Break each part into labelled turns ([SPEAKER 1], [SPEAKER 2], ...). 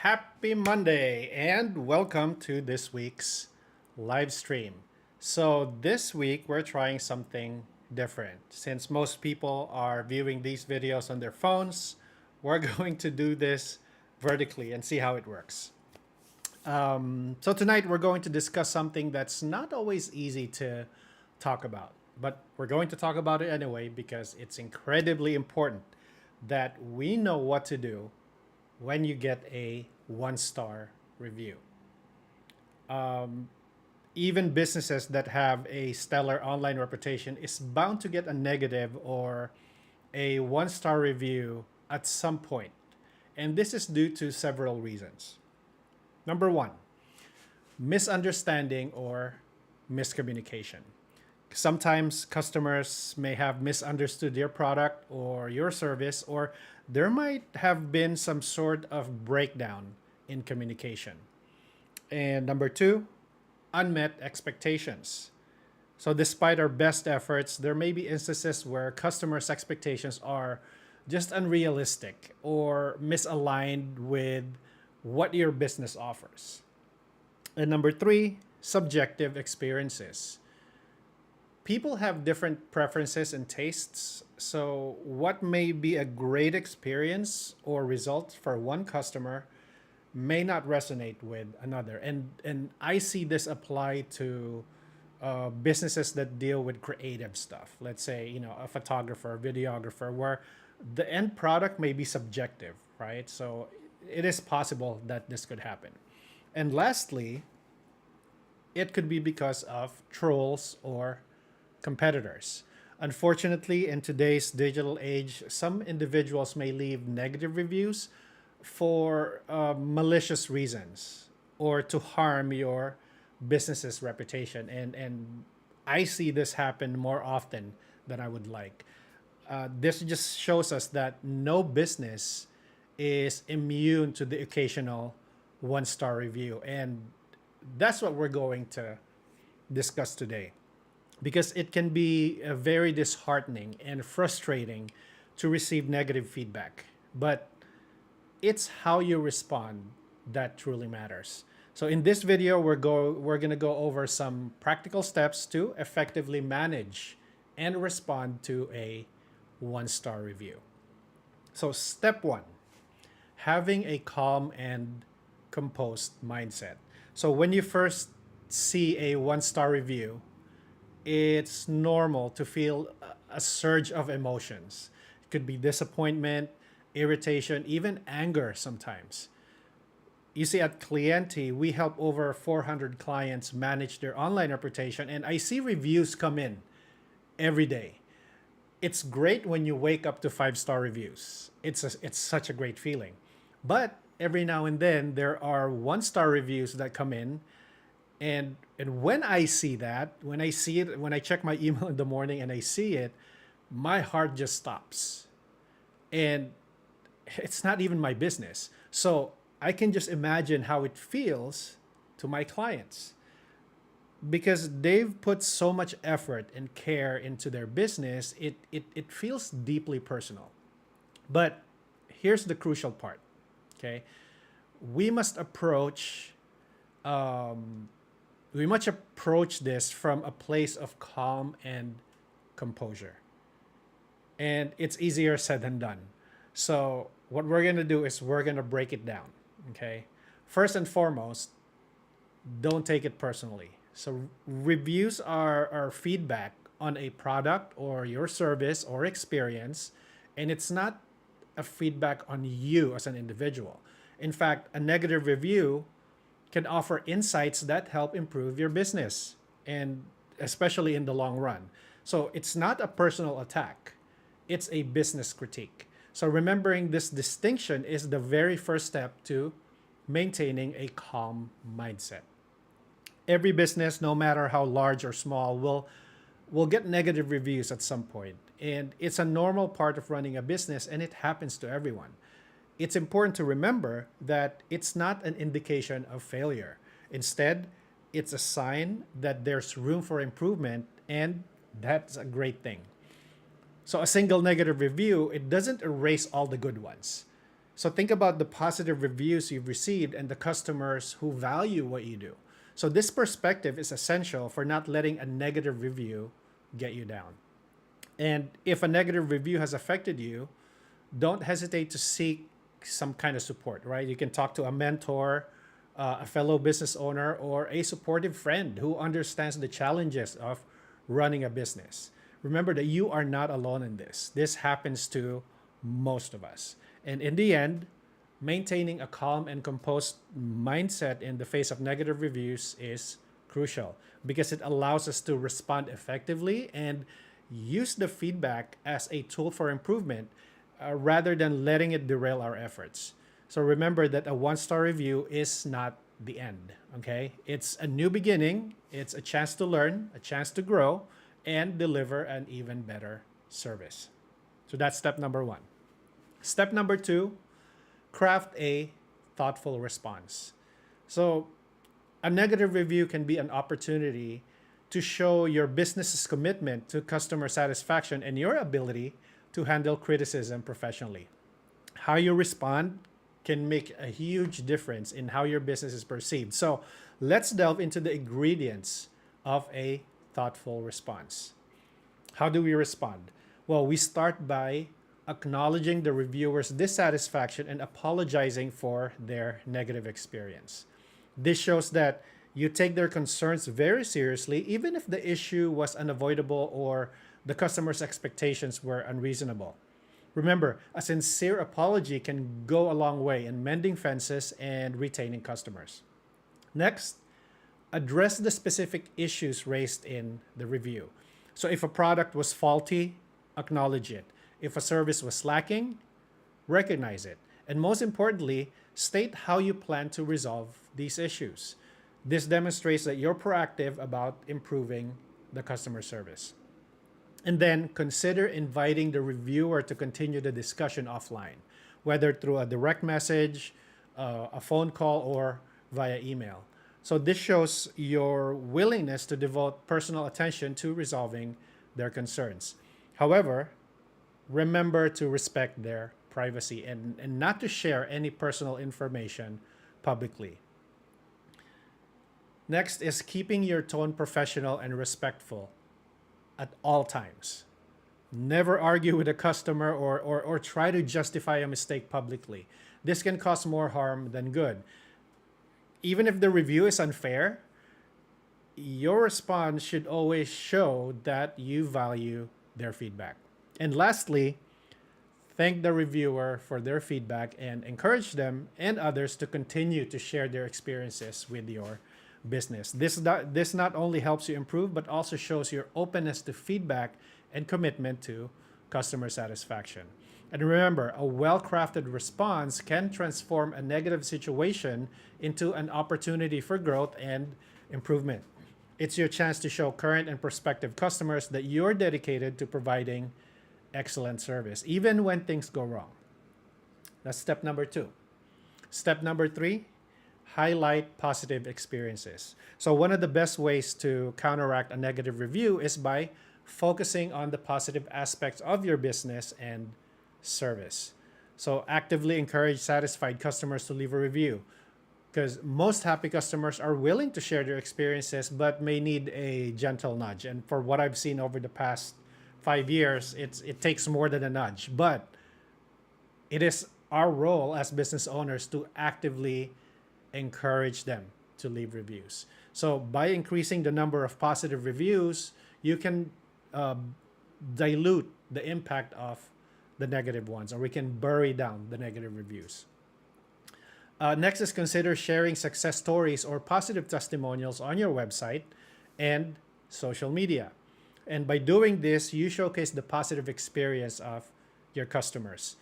[SPEAKER 1] Happy Monday and welcome to this week's live stream. So, this week we're trying something different. Since most people are viewing these videos on their phones, we're going to do this vertically and see how it works. So, tonight we're going to discuss something that's not always easy to talk about, but we're going to talk about it anyway because it's incredibly important that we know what to do when you get a 1 star review. Even businesses that have a stellar online reputation is bound to get a negative or a 1 star review at some point. And this is due to several reasons. Number one, misunderstanding or miscommunication. Sometimes customers may have misunderstood your product or your service, or there might have been some sort of breakdown in communication. And number two, unmet expectations. So, despite our best efforts, there may be instances where customers' expectations are just unrealistic or misaligned with what your business offers. And number three, subjective experiences. People have different preferences and tastes. So, what may be a great experience or result for one customer may not resonate with another. And I see this apply to businesses that deal with creative stuff. Let's say, a photographer, videographer, where the end product may be subjective, right? So, it is possible that this could happen. And lastly, it could be because of trolls or competitors. Unfortunately, in today's digital age, some individuals may leave negative reviews for malicious reasons or to harm your business's reputation. And I see this happen more often than I would like. This just shows us that no business is immune to the occasional 1 star review. And that's what we're going to discuss today because it can be very disheartening and frustrating to receive negative feedback. But it's how you respond that truly matters. So in this video, we're gonna go over some practical steps to effectively manage and respond to a 1 star review. So step one, having a calm and composed mindset. So when you first see a 1 star review, it's normal to feel a surge of emotions. It could be disappointment, irritation, even anger sometimes. You see, at Clienti, we help over 400 clients manage their online reputation, and I see reviews come in every day. It's great when you wake up to 5 star reviews. It's such a great feeling. But every now and then, there are 1 star reviews that come in, and when I see that, when I see it, when I check my email in the morning and I see it, my heart just stops. And it's not even my business. So I can just imagine how it feels to my clients because they've put so much effort and care into their business. It feels deeply personal. But here's the crucial part, okay? We must approach we must approach this from a place of calm and composure. And it's easier said than done. So, what we're going to do is we're going to break it down. Okay. First and foremost, don't take it personally. So, reviews are feedback on a product or your service or experience, and it's not a feedback on you as an individual. In fact, a negative review can offer insights that help improve your business and especially in the long run. So it's not a personal attack, it's a business critique. So remembering this distinction is the very first step to maintaining a calm mindset. Every business, no matter how large or small, will get negative reviews at some point. And it's a normal part of running a business and it happens to everyone. It's important to remember that it's not an indication of failure. Instead, it's a sign that there's room for improvement, and that's a great thing. So a single negative review, it doesn't erase all the good ones. So think about the positive reviews you've received and the customers who value what you do. So this perspective is essential for not letting a negative review get you down. And if a negative review has affected you, don't hesitate to seek some kind of support, right? You can talk to a mentor, a fellow business owner, or a supportive friend who understands the challenges of running a business. Remember that you are not alone in this. This happens to most of us. And in the end, maintaining a calm and composed mindset in the face of negative reviews is crucial because it allows us to respond effectively and use the feedback as a tool for improvement rather than letting it derail our efforts. So remember that a one-star review is not the end, okay? It's a new beginning, it's a chance to learn, a chance to grow, and deliver an even better service. So that's step number one. Step number two, craft a thoughtful response. So a negative review can be an opportunity to show your business's commitment to customer satisfaction and your ability to handle criticism professionally. How you respond can make a huge difference in how your business is perceived. So let's delve into the ingredients of a thoughtful response. How do we respond? Well, we start by acknowledging the reviewer's dissatisfaction and apologizing for their negative experience. This shows that you take their concerns very seriously, even if the issue was unavoidable or the customer's expectations were unreasonable. Remember, a sincere apology can go a long way in mending fences and retaining customers. Next, address the specific issues raised in the review. So if a product was faulty, acknowledge it. If a service was lacking, recognize it. And most importantly, state how you plan to resolve these issues. This demonstrates that you're proactive about improving the customer service. And then consider inviting the reviewer to continue the discussion offline, whether through a direct message, a phone call, or via email. So this shows your willingness to devote personal attention to resolving their concerns. However, remember to respect their privacy and not to share any personal information publicly. Next is keeping your tone professional and respectful at all times. Never argue with a customer or try to justify a mistake publicly. This can cause more harm than good. Even if the review is unfair, your response should always show that you value their feedback. And lastly, thank the reviewer for their feedback and encourage them and others to continue to share their experiences with your business. This not only helps you improve, but also shows your openness to feedback and commitment to customer satisfaction. And remember, a well-crafted response can transform a negative situation into an opportunity for growth and improvement. It's your chance to show current and prospective customers that you're dedicated to providing excellent service, even when things go wrong. That's step number two. Step number three, highlight positive experiences. So one of the best ways to counteract a negative review is by focusing on the positive aspects of your business and service. So actively encourage satisfied customers to leave a review because most happy customers are willing to share their experiences but may need a gentle nudge. And for what I've seen over the past 5 years, it takes more than a nudge. But it is our role as business owners to actively encourage them to leave reviews. So by increasing the number of positive reviews, you can dilute the impact of the negative ones, or we can bury down the negative reviews. Next is consider sharing success stories or positive testimonials on your website and social media. And by doing this, you showcase the positive experience of your customers,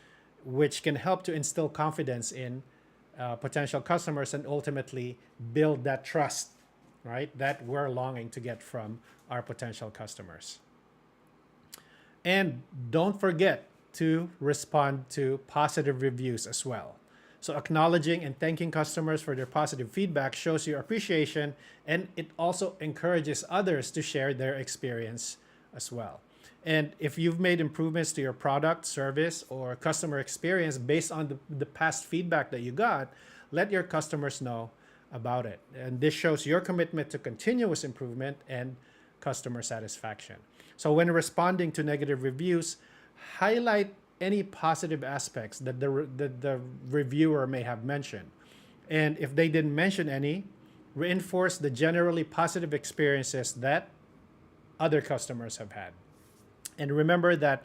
[SPEAKER 1] which can help to instill confidence in potential customers and ultimately build that trust, right, that we're longing to get from our potential customers. And don't forget to respond to positive reviews as well. So acknowledging and thanking customers for their positive feedback shows your appreciation, and it also encourages others to share their experience as well. And if you've made improvements to your product, service, or customer experience based on the past feedback that you got, let your customers know about it. And this shows your commitment to continuous improvement and customer satisfaction. So when responding to negative reviews, highlight any positive aspects that the reviewer may have mentioned. And if they didn't mention any, reinforce the generally positive experiences that other customers have had. And remember that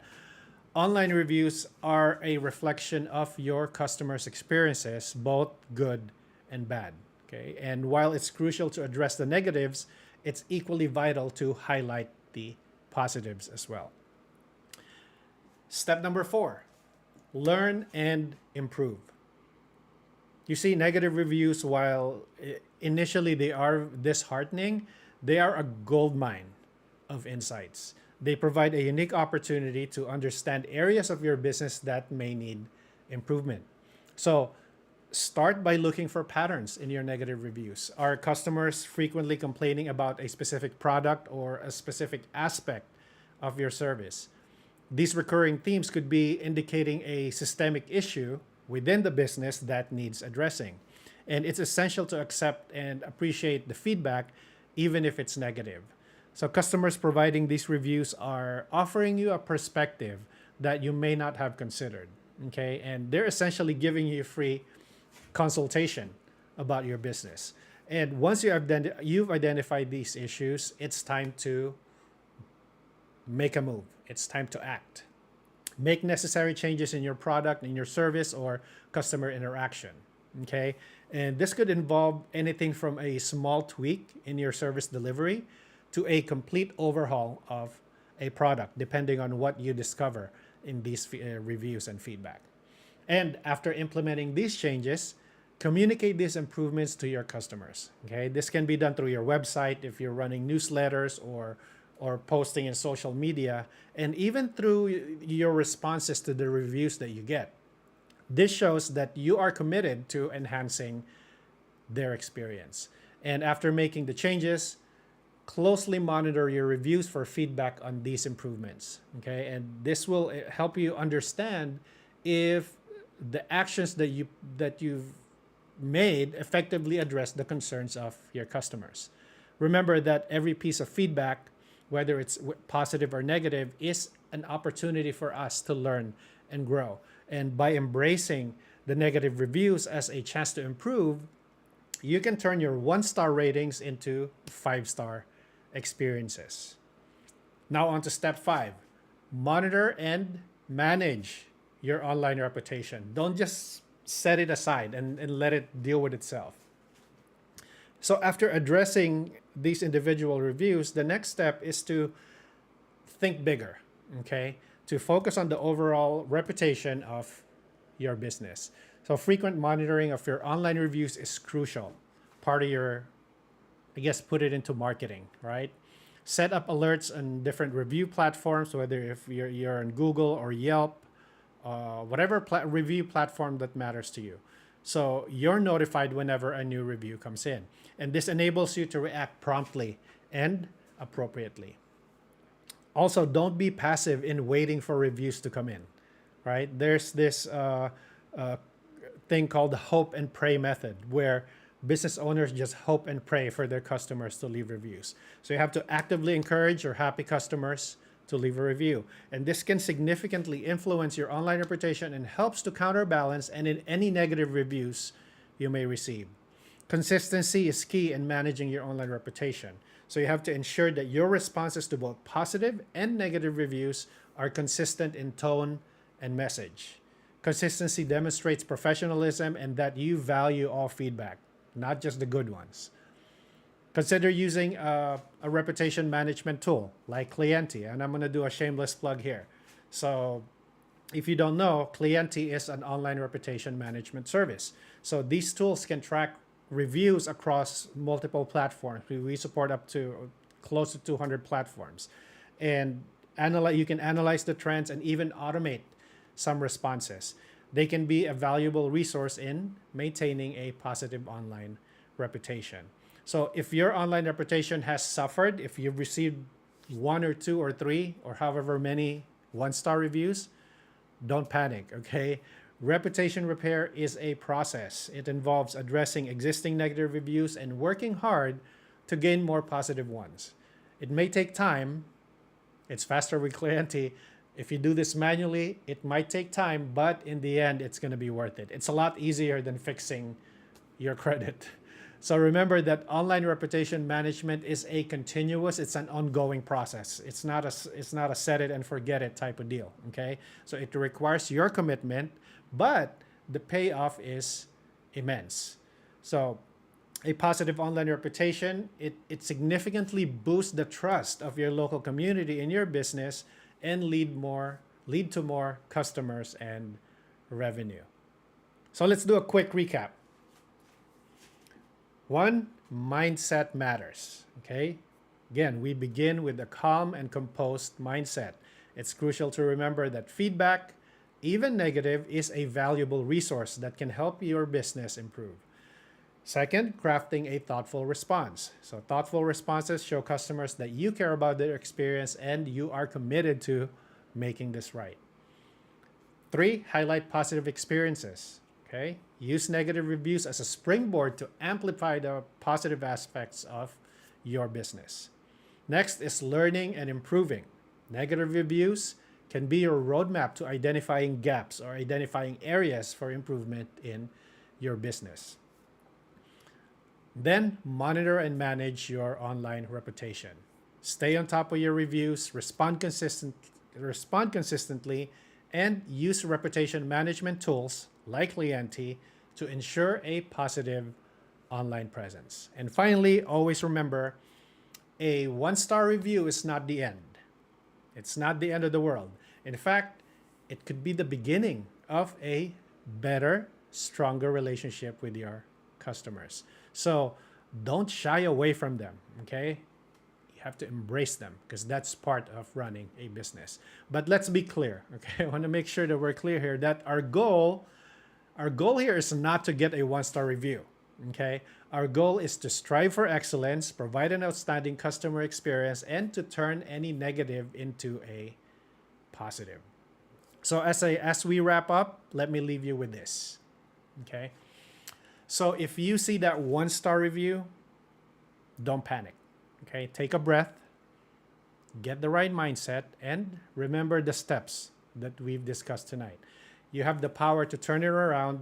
[SPEAKER 1] online reviews are a reflection of your customers' experiences, both good and bad. Okay. And while it's crucial to address the negatives, it's equally vital to highlight the positives as well. Step number 4, learn and improve. You see, negative reviews, while initially they are disheartening, they are a gold mine of insights. They provide a unique opportunity to understand areas of your business that may need improvement. So, start by looking for patterns in your negative reviews. Are customers frequently complaining about a specific product or a specific aspect of your service? These recurring themes could be indicating a systemic issue within the business that needs addressing. And it's essential to accept and appreciate the feedback, even if it's negative. So, customers providing these reviews are offering you a perspective that you may not have considered. Okay. And they're essentially giving you free consultation about your business. And once you've identified these issues, it's time to make a move. It's time to act. Make necessary changes in your product, in your service, or customer interaction. Okay. And this could involve anything from a small tweak in your service delivery to a complete overhaul of a product, depending on what you discover in these reviews and feedback. And after implementing these changes, communicate these improvements to your customers. Okay, this can be done through your website if you're running newsletters or posting in social media, and even through your responses to the reviews that you get. This shows that you are committed to enhancing their experience. And after making the changes, closely monitor your reviews for feedback on these improvements. Okay, and this will help you understand if the actions that you've made effectively address the concerns of your customers. Remember that every piece of feedback, whether it's positive or negative, is an opportunity for us to learn and grow. And by embracing the negative reviews as a chance to improve, you can turn your 1-star ratings into 5-star experiences. Now on to step 5. Monitor and manage your online reputation. Don't just set it aside and let it deal with itself. So after addressing these individual reviews, the next step is to think bigger, okay? To focus on the overall reputation of your business. So frequent monitoring of your online reviews is crucial. Part of your, I guess, put it into marketing, right? Set up alerts on different review platforms, whether if you're on Google or Yelp, whatever review platform that matters to you. So you're notified whenever a new review comes in. And this enables you to react promptly and appropriately. Also, don't be passive in waiting for reviews to come in, right? There's this thing called the hope and pray method, where business owners just hope and pray for their customers to leave reviews. So you have to actively encourage your happy customers to leave a review. And this can significantly influence your online reputation and helps to counterbalance any negative reviews you may receive. Consistency is key in managing your online reputation. So you have to ensure that your responses to both positive and negative reviews are consistent in tone and message. Consistency demonstrates professionalism and that you value all feedback, not just the good ones. Consider using a reputation management tool like Clienti, and I'm going to do a shameless plug here. So if you don't know, Clienti is an online reputation management service. So these tools can track reviews across multiple platforms. We support up to close to 200 platforms. And you can analyze the trends and even automate some responses. They can be a valuable resource in maintaining a positive online reputation. So if your online reputation has suffered, if you've received one or two or three or however many one-star reviews, don't panic, okay? Reputation repair is a process. It involves addressing existing negative reviews and working hard to gain more positive ones. It may take time. It's faster with Clienti. If you do this manually, it might take time, but in the end, it's going to be worth it. It's a lot easier than fixing your credit. So remember that online reputation management is a continuous, it's an ongoing process. It's not a set it and forget it type of deal, okay? So it requires your commitment, but the payoff is immense. So a positive online reputation, it significantly boosts the trust of your local community in your business and lead to more customers and revenue. So let's do a quick recap. 1, mindset matters, okay? Again, we begin with a calm and composed mindset. It's crucial to remember that feedback, even negative, is a valuable resource that can help your business improve. Second, crafting a thoughtful response. So thoughtful responses show customers that you care about their experience and you are committed to making this right. 3, highlight positive experiences. Okay, use negative reviews as a springboard to amplify the positive aspects of your business. Next is learning and improving. Negative reviews can be your roadmap to identifying gaps or identifying areas for improvement in your business. Then monitor and manage your online reputation. Stay on top of your reviews, respond consistently, and use reputation management tools like Clienti to ensure a positive online presence. And finally, always remember, a one-star review is not the end. It's not the end of the world. In fact, it could be the beginning of a better, stronger relationship with your customers. So don't shy away from them, okay? You have to embrace them because that's part of running a business. But let's be clear, okay? I want to make sure that we're clear here that our goal here is not to get a one-star review, okay? Our goal is to strive for excellence, provide an outstanding customer experience, and to turn any negative into a positive. So as we wrap up, let me leave you with this, okay? So if you see that one-star review, don't panic, okay? Take a breath, get the right mindset, and remember the steps that we've discussed tonight. You have the power to turn it around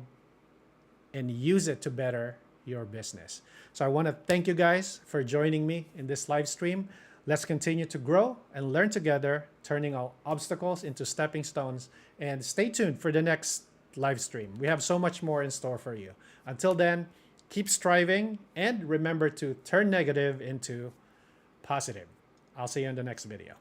[SPEAKER 1] and use it to better your business. So I want to thank you guys for joining me in this live stream. Let's continue to grow and learn together, turning all obstacles into stepping stones. And stay tuned for the next live stream. We have so much more in store for you. Until then, keep striving and remember to turn negative into positive. I'll see you in the next video.